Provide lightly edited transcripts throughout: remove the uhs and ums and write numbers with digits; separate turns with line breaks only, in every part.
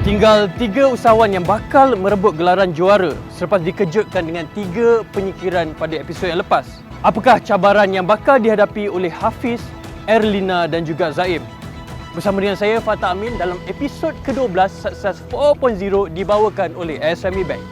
Tinggal 3 usahawan yang bakal merebut gelaran juara selepas dikejutkan dengan 3 penyikiran pada episod yang lepas. Apakah cabaran yang bakal dihadapi oleh Hafiz, Erlina dan juga Zaim? Bersama dengan saya, Fatah Amin, dalam episod ke-12 Success 4.0 dibawakan oleh SME Bank.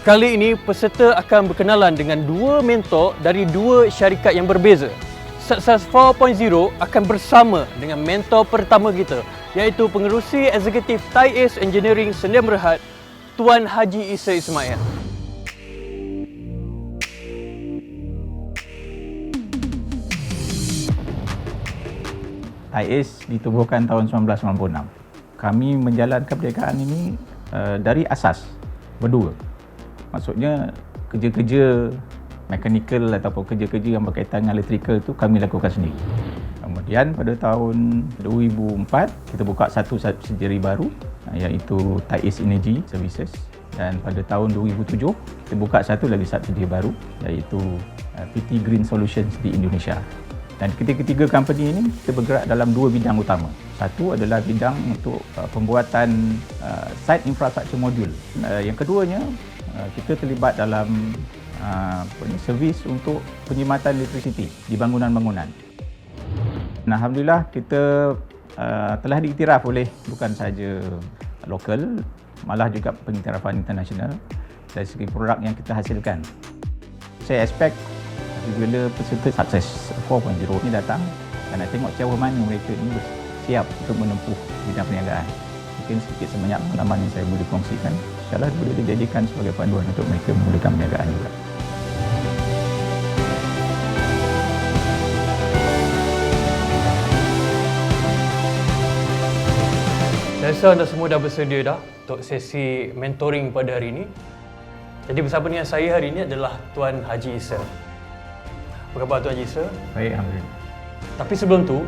Kali ini, peserta akan berkenalan dengan 2 mentor dari 2 syarikat yang berbeza. Success 4.0 akan bersama dengan mentor pertama kita, iaitu pengerusi eksekutif TAIS Engineering Sedia Berhad, Tuan Haji Isa Ismail.
TAIS ditubuhkan tahun 1996. Kami menjalankan perniagaan ini dari asas berdua. Maksudnya kerja-kerja mechanical ataupun kerja-kerja yang berkaitan dengan electrical itu kami lakukan sendiri. Kemudian pada tahun 2004 kita buka satu subsidiary baru, iaitu TAIS Energy Services, dan pada tahun 2007 kita buka satu lagi subsidiary baru, iaitu PT Green Solutions di Indonesia. Dan ketiga company ini kita bergerak dalam 2 bidang utama. Satu adalah bidang untuk pembuatan site infrastructure modul. Yang keduanya, kita terlibat dalam servis untuk penyematan elektrisiti di bangunan-bangunan. Alhamdulillah, kita telah diiktiraf oleh bukan sahaja lokal, malah juga pengiktirafan internasional dari segi produk yang kita hasilkan. Saya expect bila peserta Success 4.0 ni datang dan nak tengok cara mana mereka ini siap untuk menempuh bidang perniagaan. Mungkin sedikit sebanyak pengalaman yang saya boleh kongsikan, insyaAllah boleh dijadikan sebagai panduan untuk mereka memulakan perniagaan juga.
Saya rasa anda semua dah bersedia dah untuk sesi mentoring pada hari ini. Jadi bersama dengan saya hari ini adalah Tuan Haji Isa. Apa khabar Tuan Haji Isa?
Baik, Alhamdulillah.
Tapi sebelum tu,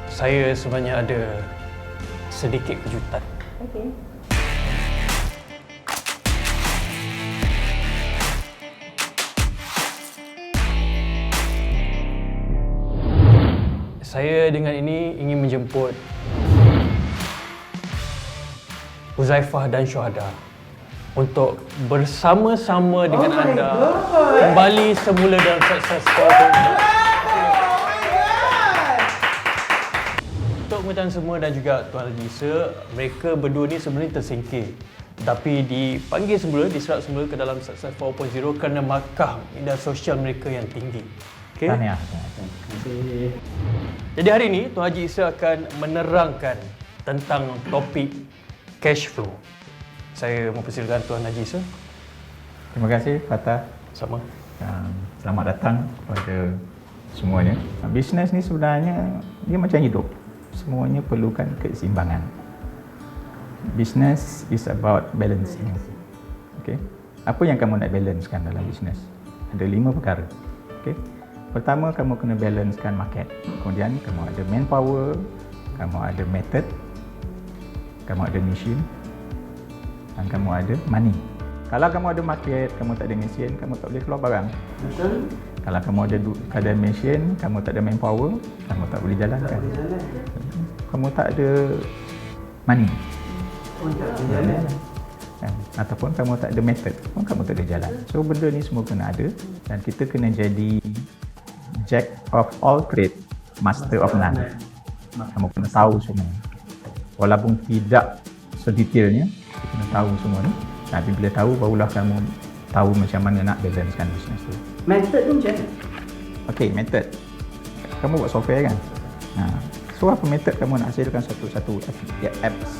saya sebenarnya ada sedikit kejutan.
Okey.
Saya dengan ini ingin menjemput Huzaifah dan Syuhada untuk bersama-sama dengan anda kembali semula dalam Success 4.0. Untuk pengetahuan semua dan juga Tuan Haji Isa, mereka berdua ni sebenarnya tersingkir, tapi dipanggil semula, diserap semula ke dalam Success 4.0 kerana markah media sosial mereka yang tinggi. Okay?
Tahniah.
Jadi hari ini Tuan Haji Isa akan menerangkan tentang topik cash flow. Saya mempersilakan Tuan Haji Isa.
Terima kasih, Fatah.
Sama.
Selamat datang kepada semuanya. Bisnes ni sebenarnya dia macam hidup. Semuanya perlukan keseimbangan. Business is about balancing. Okay? Apa yang kamu nak balancekan dalam bisnes? Ada 5 perkara. Okay? Pertama, kamu kena balancekan market. Kemudian kamu ada manpower, kamu ada method, kamu ada machine, dan kamu ada money. Kalau kamu ada market, kamu tak ada mesin, kamu tak boleh keluar barang.
Betul.
Kalau kamu ada mesin, kamu tak ada manpower, kamu tak boleh jalankan. Kamu tak ada money. Ataupun kamu tak ada method, pun kamu tak ada jalan. So benda ni semua kena ada, dan kita kena jadi jack of all trade, master of none. Kamu kena tahu semua. Walaupun tidak sedetailnya, kita kena tahu semua ni. Tapi bila tahu, barulah kamu tahu macam mana nak balancekan bisnes tu.
Method tu macam mana?
Okey, method. Kamu buat software kan? So apa method kamu nak hasilkan satu apps?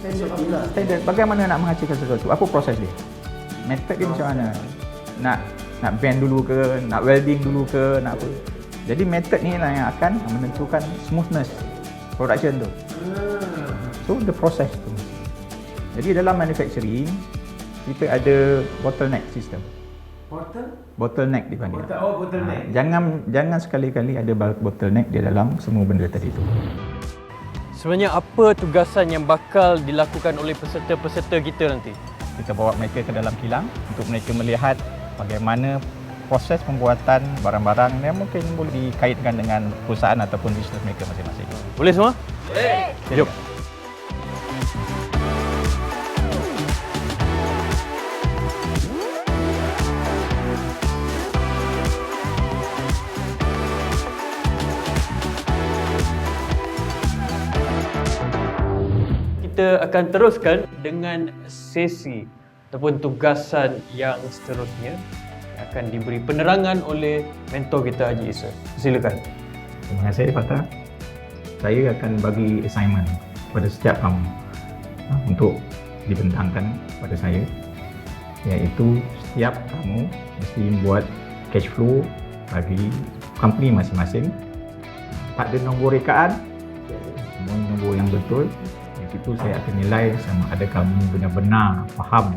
Standard.
Standard. Bagaimana nak menghasilkan sesuatu? Apa proses dia? method dia macam mana. Nak bend dulu ke, nak welding dulu ke, nak apa. Jadi method ni lah yang akan menentukan smoothness production tu. So the process tu. Jadi dalam manufacturing kita ada bottleneck system. Bottleneck dipanggil.
Bottleneck.
Jangan sekali-kali ada bottleneck di dalam semua benda tadi tu.
Sebenarnya apa tugasan yang bakal dilakukan oleh peserta-peserta kita nanti?
Kita bawa mereka ke dalam kilang untuk mereka melihat bagaimana proses pembuatan barang-barang yang mungkin boleh dikaitkan dengan perusahaan ataupun bisnes mereka masing-masing.
Boleh semua?
Boleh.
Jom. Kita akan teruskan dengan sesi ataupun tugasan yang seterusnya yang akan diberi penerangan oleh mentor kita Haji Isa. Silakan.
Terima kasih Fatah. Saya akan bagi assignment kepada setiap kamu untuk dibentangkan kepada saya, iaitu setiap kamu mesti buat cash flow bagi company masing-masing. Tak ada nombor rekaan, semua nombor yang betul. Itu saya akan nilai sama ada kamu benar-benar faham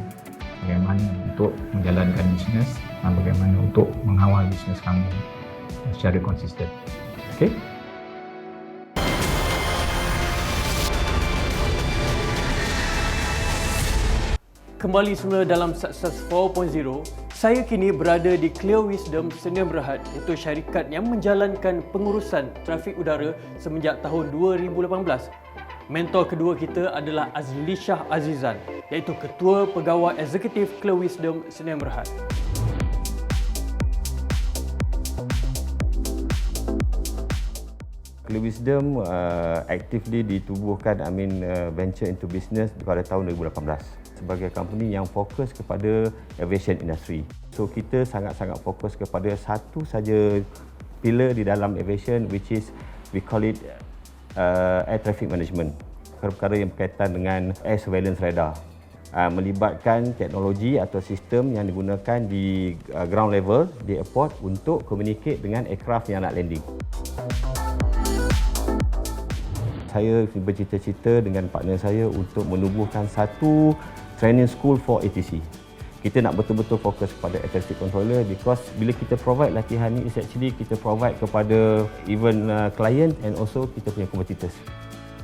bagaimana untuk menjalankan bisnes dan bagaimana untuk mengawal bisnes kamu secara konsisten. Okey?
Kembali semula dalam Success 4.0. Saya kini berada di Clear Wisdom Sdn Bhd, iaitu syarikat yang menjalankan pengurusan trafik udara semenjak tahun 2018. Mentor kedua kita adalah Azlishah Azizan, iaitu Ketua Pegawai Eksekutif Clear Wisdom Sdn Bhd.
Clear Wisdom actively ditubuhkan venture into business pada tahun 2018 sebagai company yang fokus kepada aviation industry. So kita sangat-sangat fokus kepada satu saja pillar di dalam aviation, which is we call it air traffic management. Perkara yang berkaitan dengan air surveillance radar. Melibatkan teknologi atau sistem yang digunakan di ground level di airport untuk communicate dengan aircraft yang nak landing. Saya bercita-cita dengan partner saya untuk menubuhkan satu training school for ATC. Kita nak betul-betul fokus kepada air traffic controller, because bila kita provide latihan ni, is actually kita provide kepada even client and also kita punya competitors.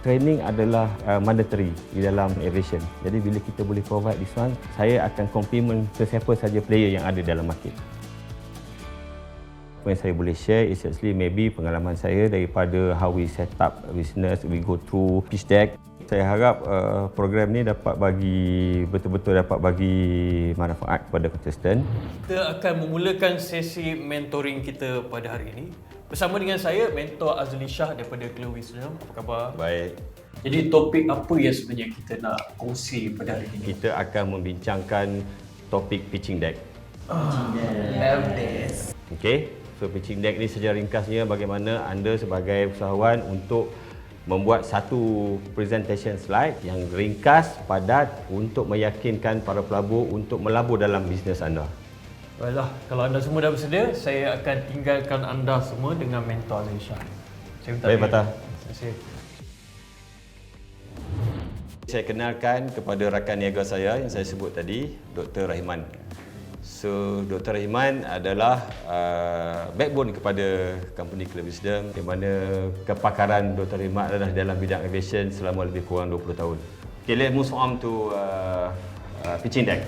Training adalah mandatory di dalam aviation. Jadi bila kita boleh provide this one, saya akan compliment sesiapa saja player yang ada dalam market. Apa yang saya boleh share is actually maybe pengalaman saya daripada how we set up business, we go through pitch deck. Saya harap program ni dapat betul-betul dapat bagi manfaat kepada kontestan.
Kita akan memulakan sesi mentoring kita pada hari ini. Bersama dengan saya, mentor Azlishah daripada Clear Wisdom. Apa khabar?
Baik.
Jadi topik apa yang sebenarnya kita nak kongsi pada hari ini?
Kita akan membincangkan topik pitching deck.
Love this.
Okey. So pitching deck ni secara ringkasnya bagaimana anda sebagai usahawan untuk membuat satu presentation slide yang ringkas, padat untuk meyakinkan para pelabur untuk melabur dalam bisnes anda.
Baiklah, kalau anda semua dah bersedia, saya akan tinggalkan anda semua dengan mentor Azlishah.
Baik, Fatah.
Terima kasih.
Saya kenalkan kepada rakan niaga saya yang saya sebut tadi, Dr. Rahiman. So, Dr. Rahiman adalah backbone kepada company Clear Wisdom, di mana kepakaran Dr. Rahiman adalah dalam bidang aviation selama lebih kurang 20 tahun. Okay, let's move on to pitching deck.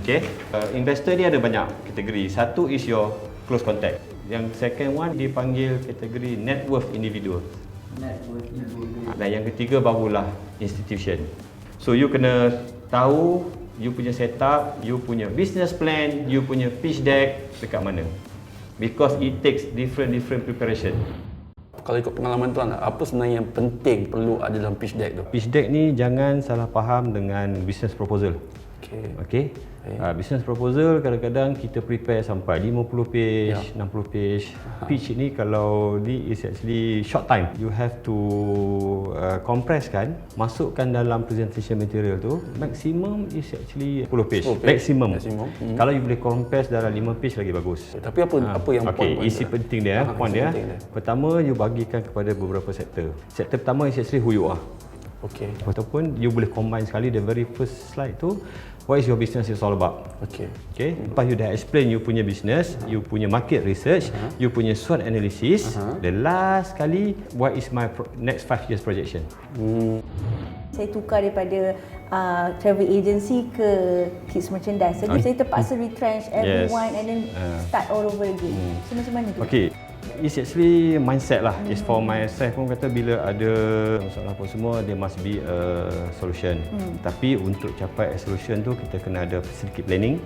Okay, investor ni ada banyak kategori. Satu is your close contact. Yang second one dipanggil kategori net worth individual. Dan yang ketiga barulah institution. So you kena tahu you punya setup, you punya business plan, you punya pitch deck dekat mana. Because it takes different preparation.
Kalau ikut pengalaman tuan, apa sebenarnya yang penting perlu ada dalam pitch deck tu?
Pitch deck ni jangan salah faham dengan business proposal. Okay. Business proposal kadang-kadang kita prepare sampai 50 page, 60 page. Pitch ni kalau ni is actually short time. You have to compress kan, masukkan dalam presentation material tu. Maximum is actually 10 page. Maximum. Kalau you boleh compress dalam 5 page lagi bagus.
Tapi apa yang point
isi penting dia, point dia. Pertama, you bagikan kepada beberapa sektor. Sektor pertama is actually who you are. Ataupun you boleh combine sekali the very first slide tu, what is your business is all about. Lepas you dah explain you punya business, you punya market research, you punya SWOT analysis, the last kali, what is my next 5 years projection.
Saya tukar daripada travel agency ke kids merchandise. Jadi saya terpaksa retrench everyone and then start all over again. So macam mana tu?
It's actually mindset lah. It's for myself pun kata bila ada masalah apa semua, there must be a solution. Tapi untuk capai a solution tu kita kena ada sedikit planning.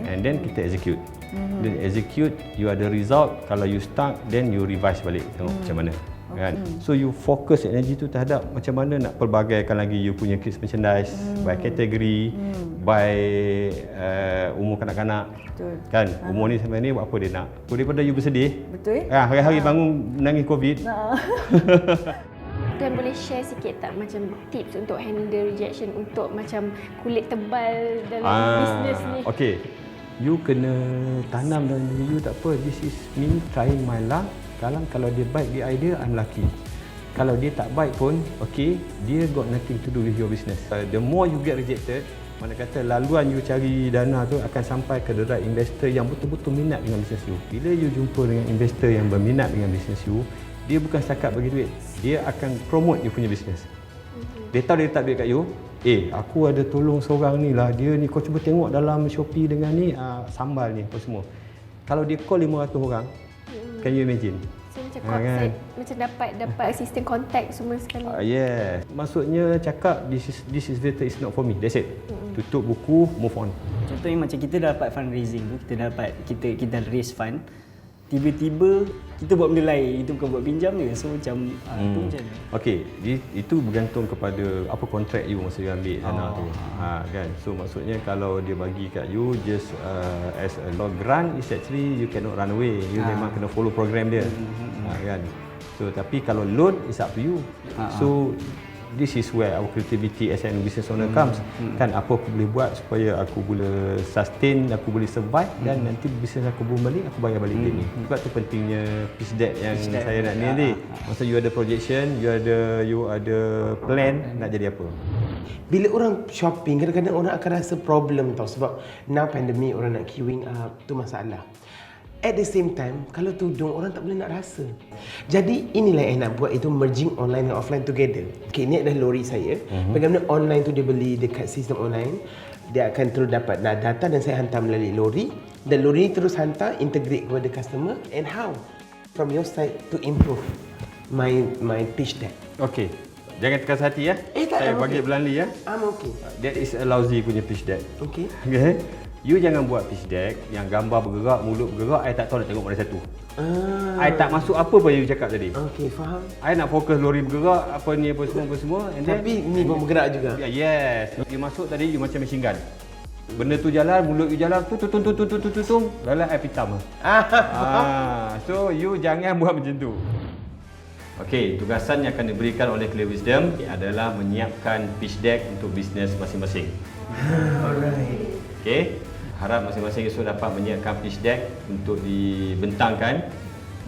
And then kita execute. Then execute, you ada result. Kalau you stuck, then you revise balik tengok macam mana. Kan? So you focus energy tu terhadap macam mana nak pelbagaikan lagi you punya kids merchandise by kategori, by umur kanak-kanak. Kan? Umur ni sampai ni buat apa dia nak. Daripada you bersedih. Hari-hari bangun menangis COVID.
Dan boleh share sikit tak macam tips untuk handle rejection untuk macam kulit tebal dalam bisnes ni?
You kena tanam dalam diri you, tak apa, this is me trying my luck. Kalau dia baik di idea, unlucky. Kalau dia tak baik pun, dia got nothing to do with your business. The more you get rejected, mana kata laluan you cari dana tu akan sampai ke the right investor yang betul-betul minat dengan bisnes you. Bila you jumpa dengan investor yang berminat dengan bisnes you, dia bukan setakat bagi duit, dia akan promote you punya bisnes. Dia tahu dia tak duit kat you, aku ada tolong seorang ni lah, dia ni kau cuba tengok dalam Shopee dengan ni sambal ni apa semua. Kalau dia call 500 orang, can you imagine?
So macam macam dapat assistant contact semua sekali.
Yes. Maksudnya cakap this is better, it's not for me. That's it. Tutup buku, move on.
Contohnya macam kita dah dapat fundraising tu, kita raise fund. Tiba-tiba kita buat benda lain, itu bukan buat pinjam je. So macam tu macam mana?
Itu bergantung kepada apa kontrak you masa you ambil dana tu. Kan. So maksudnya kalau dia bagi kat you just as a law grant, is actually you cannot run away. You memang kena follow program dia. Kan. So tapi kalau loan is up to you. So this is where our creativity as a business owner comes. Kan apa aku boleh buat supaya aku boleh sustain, aku boleh survive dan nanti bisnes aku boom balik, aku bayar balik duit ni. Sebab tu pentingnya pitch deck yang saya nak ni nanti. Masa you ada projection, you ada plan nak jadi apa.
Bila orang shopping, kadang-kadang orang akan rasa problem tau sebab now pandemic orang nak queuing up, tu masalah. At the same time, kalau tudung orang tak boleh nak rasa. Jadi inilah yang nak buat, itu merging online dan offline together. Ini adalah lori saya. Bagaimana online tu dia beli dekat sistem online, dia akan terus dapat data dan saya hantar melalui lori. Dan lori ni terus hantar, integrate kepada customer. And how from your side to improve my pitch deck.
Jangan tekan hati ya. Saya bagi Belanli ya. That is a lousy punya pitch deck. You jangan buat pitch deck yang gambar bergerak, mulut bergerak, I tak tahu nak tengok mana satu. I tak masuk apa pun you cakap tadi.
Faham.
I nak fokus lori bergerak, apa semua. And
tapi ni pun bergerak juga.
Yes. You masuk tadi, you macam machine gun. Benda tu jalan, mulut you jalan, tu. Lalu I pitam. So you jangan buat macam tu. Tugasan yang akan diberikan oleh Clear Wisdom adalah menyiapkan pitch deck untuk bisnes masing-masing. Alright. Harap masing-masing esok dapat menyiapkan pitch deck untuk dibentangkan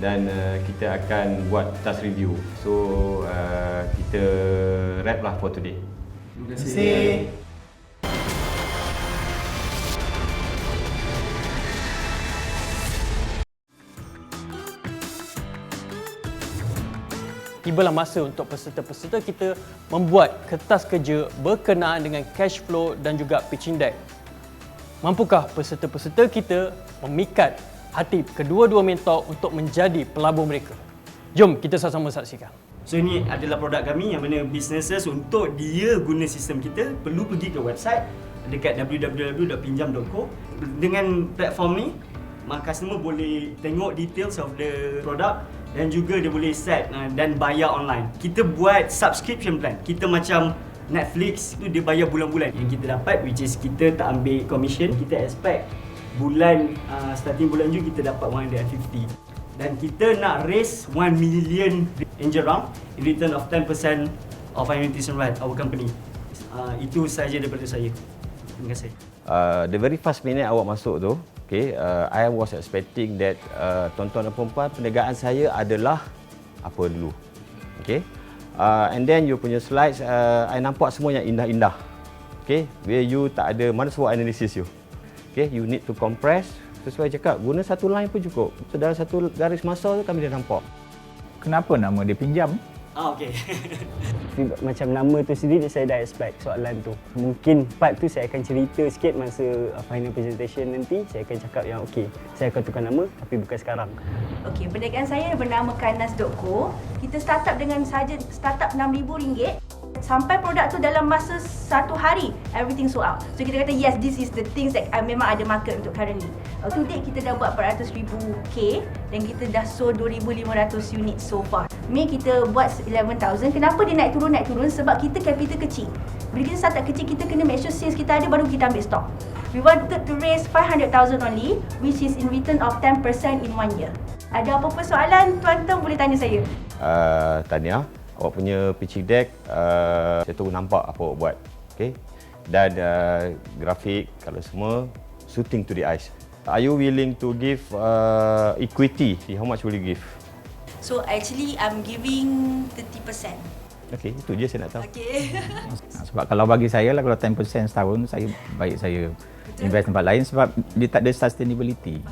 dan kita akan buat task review. So kita wrap lah for today.
Terima kasih.
Tibalah masa untuk peserta-peserta kita membuat kertas kerja berkenaan dengan cash flow dan juga pitching deck. Mampukah peserta-peserta kita memikat hati kedua-dua mentor untuk menjadi pelabur mereka? Jom kita sama-sama saksikan.
So ini adalah produk kami yang mana businesses untuk dia guna sistem kita perlu pergi ke website dekat www.pinjam.co. Dengan platform ni, customer boleh tengok details of the product dan juga dia boleh set dan bayar online. Kita buat subscription plan. Kita macam Netflix tu dia bayar bulan-bulan. Yang kita dapat, which is kita tak ambil commission, kita expect bulan starting bulan Jun kita dapat 150. Dan kita nak raise 1 million angel round in return of 10% of Unitation Right, our company. Itu saja daripada saya. Terima kasih.
The very first minute awak masuk tu, okay, I was expecting that tuan-tuan dan puan-puan, perniagaan saya adalah apa dulu. Okay. And then you punya slides, I nampak semua yang indah-indah. Okay, where you tak ada mana SWOT analysis you. Okay, you need to compress. Sesuai cakap, guna satu line pun cukup. So, dalam satu garis masa tu kami dah nampak.
Kenapa nama dia pinjam?
Okey.
Macam nama tu sendiri saya dah expect soalan tu. Mungkin part tu saya akan cerita sikit masa final presentation nanti. Saya akan cakap yang okey, saya akan tukar nama tapi bukan sekarang.
Okey, perniagaan saya bernama Kanas.co. Kita startup dengan saja startup RM6,000. Sampai produk tu dalam masa 1 hari, everything sold out. So kita kata yes, this is the things that memang ada market untuk currently. To date kita dah buat 400,000 K dan kita dah sold 2,500 unit so far. Mei kita buat 11,000. Kenapa dia naik turun? Sebab kita capital kecil. Bila kita start kecil, kita kena make sure sales kita ada baru kita ambil stock. We wanted to raise 500,000 only, which is in return of 10% in 1 year. Ada apa-apa soalan, tuan-tuan boleh tanya saya.
Tania, awak punya pitching deck, saya tu nampak apa awak buat. Okay? Dan grafik, kalau semua, shooting to the eyes. Are you willing to give equity? How much will you give?
So actually I'm giving 30%.
Okay, itu je saya nak tahu.
Okay.
Sebab kalau bagi saya lah, kalau 10% setahun, saya baik saya invest tempat lain sebab dia tak ada sustainability.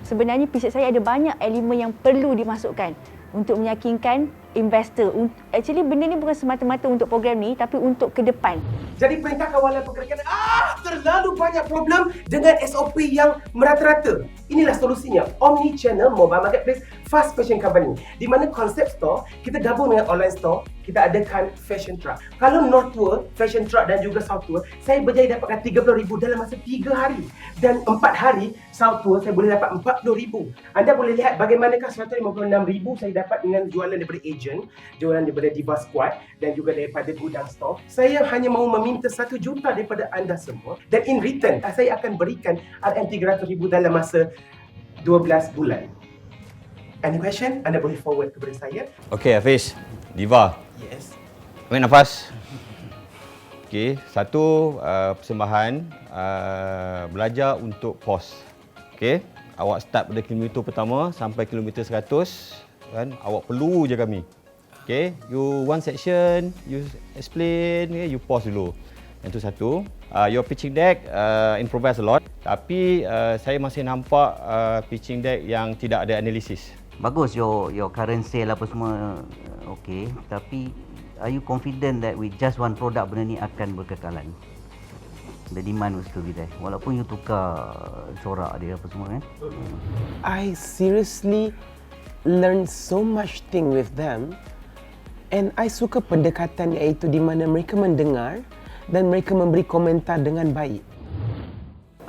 Sebenarnya pitch saya ada banyak elemen yang perlu dimasukkan untuk meyakinkan investor. Actually benda ni bukan semata-mata untuk program ni tapi untuk ke depan.
Jadi perintah kawalan pergerakan terlalu banyak problem dengan SOP yang merata-rata. Inilah solusinya, Omni-Channel Mobile Marketplace Fast Fashion Company. Di mana konsep store, kita gabung dengan online store, kita adakan fashion truck. Kalau North Tour, fashion truck dan juga South Tour, saya berjaya dapatkan 30,000 dalam masa 3 hari. Dan 4 hari, South Tour saya boleh dapat 40,000. Anda boleh lihat bagaimanakah 156,000 saya dapat dengan jualan daripada agent, jualan daripada Diva Squad dan juga daripada gudang store. Saya hanya mahu meminta 1 juta daripada anda semua dan in return saya akan berikan RM300,000 dalam masa 12 bulan. Any question? Anda boleh forward kepada saya.
Okay, Hafiz. Diva.
Yes.
Ambil nafas. Okay, satu persembahan, belajar untuk pause. Okay, awak start pada kilometer pertama sampai kilometer 100, kan? Awak perlu je kami. Okay, you one section, you explain, okay, you pause dulu. Yang tu satu. Your pitching deck improvise a lot, tapi saya masih nampak pitching deck yang tidak ada analisis.
Bagus your current sale apa semua okey, tapi are you confident that with just one product benda ni akan berkekalan? The demand will still be there walaupun you tukar corak dia apa semua kan.
I seriously learn so much thing with them and I suka pendekatan iaitu di mana mereka mendengar dan mereka memberi komentar dengan baik.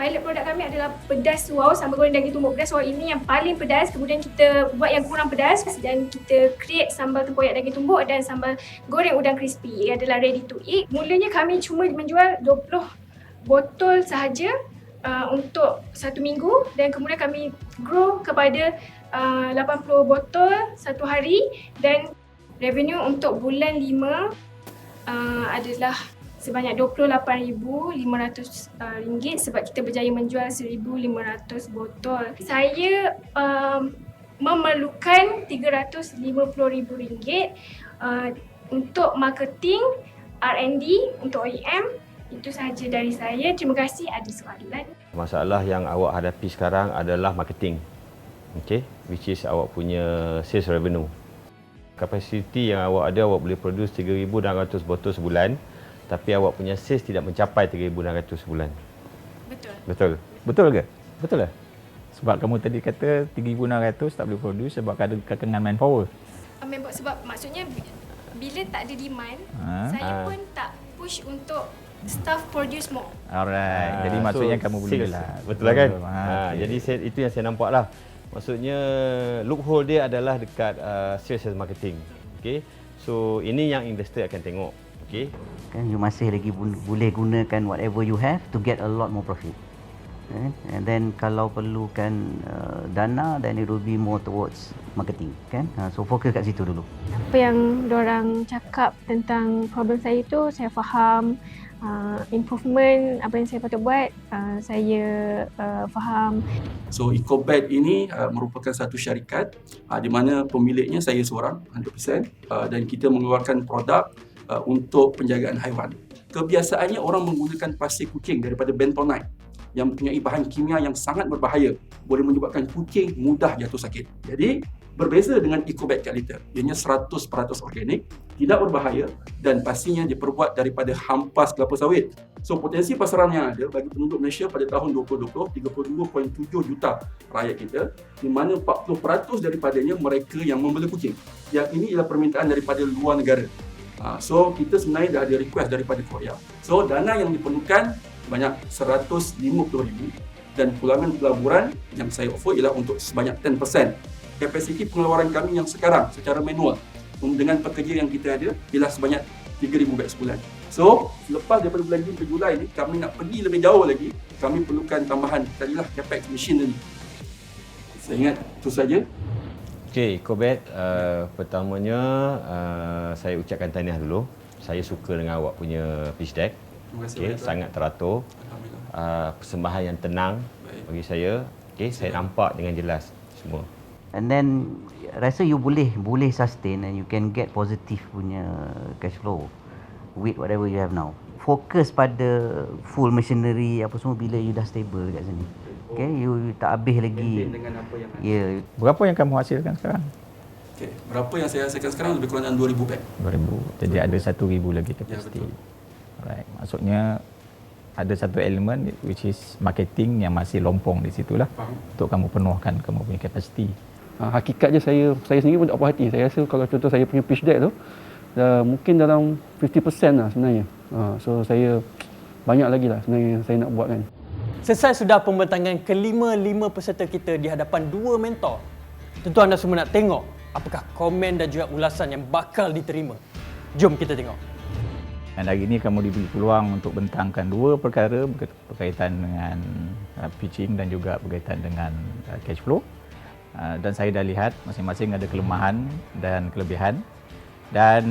Pilot produk kami adalah pedas wow, sambal goreng daging tumbuk pedas wow ini yang paling pedas. Kemudian kita buat yang kurang pedas dan kita create sambal tempoyak daging tumbuk dan sambal goreng udang crispy adalah ready to eat. Mulanya kami cuma menjual 20 botol sahaja untuk 1 minggu dan kemudian kami grow kepada 80 botol satu hari dan revenue untuk bulan 5 adalah sebanyak RM28,500 sebab kita berjaya menjual 1,500 botol. Saya memerlukan RM350,000 untuk marketing, R&D, untuk OEM. Itu sahaja dari saya. Terima kasih. Ada soalan?
Masalah yang awak hadapi sekarang adalah marketing. Okay, which is awak punya sales revenue. Kapasiti yang awak ada, awak boleh produce 3,600 botol sebulan. Tapi awak punya sales tidak mencapai 3,600 sebulan.
Betul.
Betul. Betul ke? Betul lah.
Sebab kamu tadi kata 3,600 tak boleh produce sebab ada kekangan manpower.
Sebab maksudnya bila tak ada demand, saya pun tak push untuk staff produce more.
Alright. Jadi maksudnya kamu boleh lah.
Betul lah kan?
Okay.
Jadi itu yang saya nampak lah. Maksudnya loophole dia adalah dekat sales and marketing. Okay? So ini yang investor akan tengok. Okay.
Kan you masih lagi boleh gunakan whatever you have to get a lot more profit. And then kalau perlukan dana, then it will be more towards marketing, kan? So fokus kat situ dulu.
Apa yang diorang cakap tentang problem saya tu, saya faham. Improvement apa yang saya patut buat, saya faham.
So EcoBet ini merupakan satu syarikat di mana pemiliknya saya seorang 100% dan kita mengeluarkan produk untuk penjagaan haiwan. Kebiasaannya orang menggunakan pasir kucing daripada bentonite yang mempunyai bahan kimia yang sangat berbahaya, boleh menyebabkan kucing mudah jatuh sakit. Jadi berbeza dengan EcoBet Cat Litter, ianya 100% organik, tidak berbahaya dan pastinya diperbuat daripada hampas kelapa sawit. So potensi pasaran yang ada bagi penduduk Malaysia pada tahun 2020, 32.7 juta rakyat kita, di mana 40% daripadanya mereka yang membela kucing. Yang ini ialah permintaan daripada luar negara. So kita sebenarnya dah ada request daripada Korea. So dana yang diperlukan banyak 150,000 dan pulangan pelaburan yang saya offer ialah untuk sebanyak 10%. Kapasiti pengeluaran kami yang sekarang secara manual dengan pekerja yang kita ada ialah sebanyak 3,000 beg sebulan. So, lepas daripada bulan Jun ke Julai ni, kami nak pergi lebih jauh lagi, kami perlukan tambahan tadilah capex machine tadi. Saya ingat itu saja.
Okey, EcoBet, pertamanya saya ucapkan tahniah dulu. Saya suka dengan awak punya pitch deck. Okay, sangat teratur. Persembahan yang tenang bagi saya. Okay, saya nampak dengan jelas semua.
And then rasa you boleh sustain and you can get positive punya cash flow with whatever you have now. Fokus pada full machinery apa semua bila you dah stable dekat sini. Okay, you tak habis lagi.
Dengan apa yang ada.
Ya.
Berapa yang kamu hasilkan sekarang?
Okay. Berapa yang saya hasilkan sekarang lebih kurang dalam 2,000 beg.
2,000. Jadi ada 1,000 lagi kapasiti.
Ya,
Right. Maksudnya ada satu elemen which is marketing yang masih lompong di situlah.
Faham.
Untuk kamu penuhkan kamu punya kapasiti.
Hakikatnya saya sendiri pun tak puas hati. Saya rasa kalau contoh saya punya pitch deck tu mungkin dalam 50% lah sebenarnya. So saya banyak lagi lah sebenarnya saya nak buat kan.
Selesai sudah pembentangan kelima-lima peserta kita di hadapan dua mentor. Tentu anda semua nak tengok apakah komen dan juga ulasan yang bakal diterima. Jom kita tengok.
Dan hari ini kamu diberi peluang untuk bentangkan dua perkara berkaitan dengan pitching dan juga berkaitan dengan cash flow. Dan saya dah lihat masing-masing ada kelemahan dan kelebihan. Dan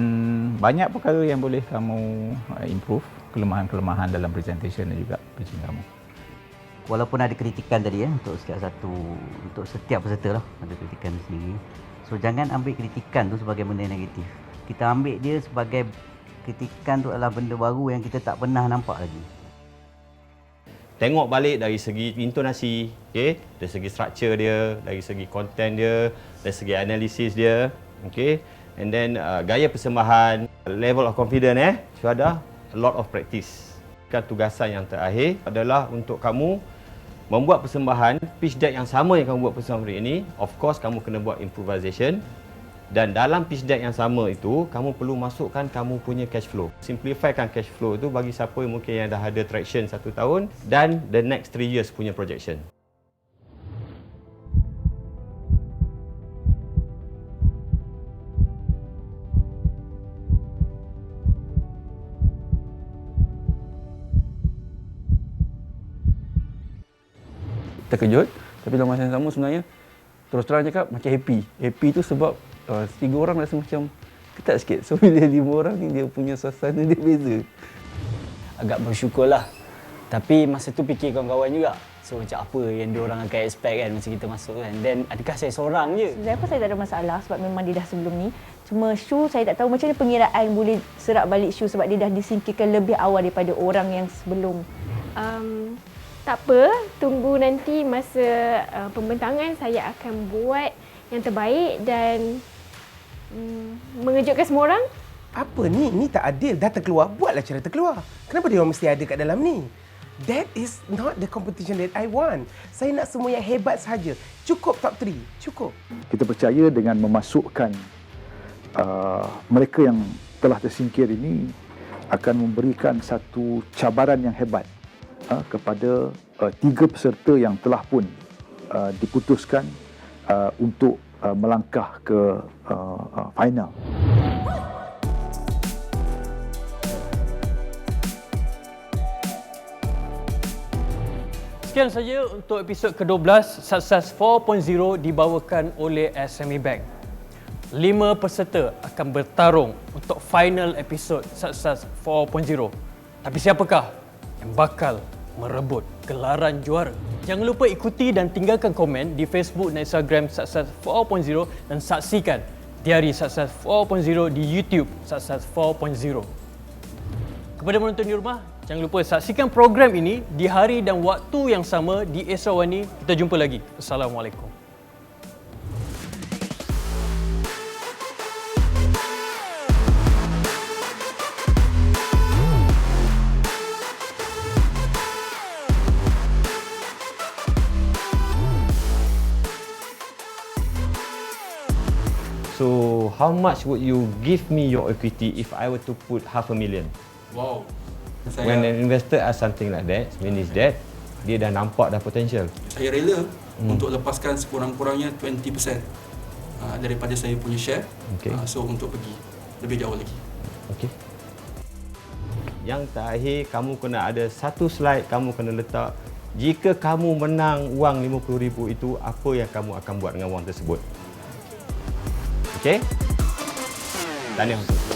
banyak perkara yang boleh kamu improve, kelemahan-kelemahan dalam presentation dan juga pitching kamu.
Walaupun ada kritikan tadi untuk setiap peserta lah ada kritikan sendiri. So jangan ambil kritikan tu sebagai benda negatif. Kita ambil dia sebagai kritikan tu adalah benda baru yang kita tak pernah nampak lagi.
Tengok balik dari segi intonasi, okay? Dari segi structure dia, dari segi content dia, dari segi analisis dia, okay? And then gaya persembahan, level of confidence so ada a lot of practice. Tugasan yang terakhir adalah untuk kamu membuat persembahan pitch deck yang sama yang kamu buat persembahan hari ini. Of course kamu kena buat improvisation. Dan dalam pitch deck yang sama itu, kamu perlu masukkan kamu punya cash flow. Simplifykan cash flow itu bagi siapa yang mungkin yang dah ada traction 1 tahun dan the next 3 years punya projection.
Terkejut, tapi dalam masa yang sama sebenarnya terus terang cakap macam happy. Happy tu sebab 3 orang rasa macam ketat sikit. So bila 5 orang ni dia punya suasana dia beza.
Agak bersyukurlah. Tapi masa tu fikir kawan-kawan juga. So macam apa yang diorang akan expect kan masa kita masuk kan. Dan adakah saya seorang je?
Saya rasa saya tak ada masalah sebab memang dia dah sebelum ni. Cuma shoe saya tak tahu macam mana pengiraan boleh serap balik shoe sebab dia dah disingkirkan lebih awal daripada orang yang sebelum.
Tak apa, tunggu nanti masa pembentangan saya akan buat yang terbaik dan mengejutkan semua orang.
Apa ni? Ni tak adil. Dah terkeluar, buatlah cara terkeluar. Kenapa dia orang mesti ada kat dalam ni? That is not the competition that I want. Saya nak semua yang hebat sahaja. Cukup top 3. Cukup.
Kita percaya dengan memasukkan mereka yang telah tersingkir ini akan memberikan satu cabaran yang hebat kepada 3 peserta yang telah pun diputuskan untuk melangkah ke final.
Sekian saja untuk episod ke-12 Success 4.0 dibawakan oleh SME Bank. 5 peserta akan bertarung untuk final episod Success 4.0. Tapi siapakah yang bakal merebut gelaran juara? Jangan lupa ikuti dan tinggalkan komen di Facebook dan Instagram Success 4.0 dan saksikan Diari Success 4.0 di YouTube Success 4.0. Kepada penonton di rumah, jangan lupa saksikan program ini di hari dan waktu yang sama di Esrawani. Kita jumpa lagi. Assalamualaikum.
So, how much would you give me your equity if I were to put $500,000?
Wow.
When an investor asks something like that, means that dia dah nampak dah potential.
Saya rela untuk lepaskan sekurang-kurangnya 20% daripada saya punya share.
Okay.
So untuk pergi lebih jauh lagi.
Okay. Yang terakhir, kamu kena ada satu slide kamu kena letak. Jika kamu menang wang RM50,000 itu, apa yang kamu akan buat dengan wang tersebut? Okay? Tahniah untuk